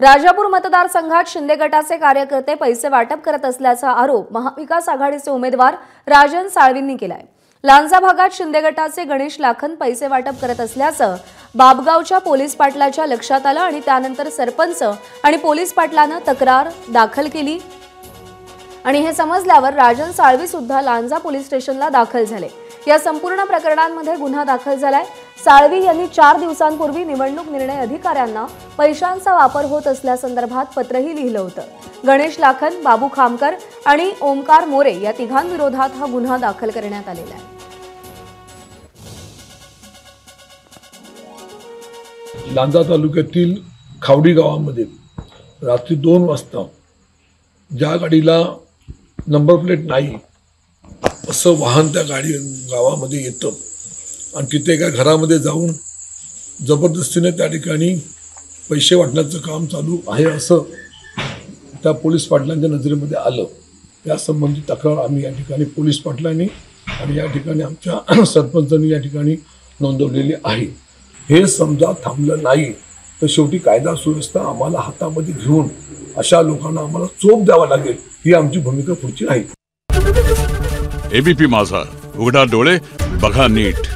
राजापूर मतदारसंघात शिंदे गटाचे कार्यकर्ते पैसे वाटप करत असल्याचा आरोप महाविकास आघाडीचे उमेदवार राजन साळवींनी केलाय। लांजा भागात शिंदे गटाचे गणेश लाखन पैसे वाटप करत असल्याचं बाबगावच्या पोलीस पाटलाच्या लक्षात आलं आणि त्यानंतर सरपंच आणि पोलीस पाटलानं तक्रार दाखल केली आणि हे समजल्यावर राजन साळवी सुद्धा लांजा पोलीस स्टेशनला दाखल झाले। या संपूर्ण प्रकरणांमध्ये गुन्हा दाखल झालाय। साळवी यांनी 4 दिवसांपूर्वी निवडणूक निर्णय अधिकाऱ्यांना पैशांचा वापर होत असल्यासंदर्भात पत्रही लिहिलं होतं। गणेश लाखन, बाबू खामकर आणि ओमकार मोरे या तिघांविरोधात हा गुन्हा दाखल करण्यात आलेला आहे। लांजा तालुक्यातील खावडी गावामध्ये रात्री 2 वाजता ज्या गाडीला नंबर प्लेट नाही असं वाहन त्या गावामध्ये येतं आणि तिथे एका घरामध्ये जाऊन जबरदस्तीने त्या ठिकाणी पैसे वाटण्याचं काम चालू आहे असं त्या पोलीस पाटलांच्या नजरेमध्ये आलं। त्यासंबंधी तक्रार आम्ही या ठिकाणी पोलीस पाटलांनी आणि या ठिकाणी आमच्या सरपंचांनी या ठिकाणी नोंदवलेली आहे। हे समजा थांबलं नाही तर शेवटी कायदा सुव्यवस्था आम्हाला हातामध्ये घेऊन अशा लोकांना आम्हाला चोप द्यावा लागेल, ही आमची भूमिका पुढची राहील। एबीपी माझा, उघडा डोळे बघा नीट।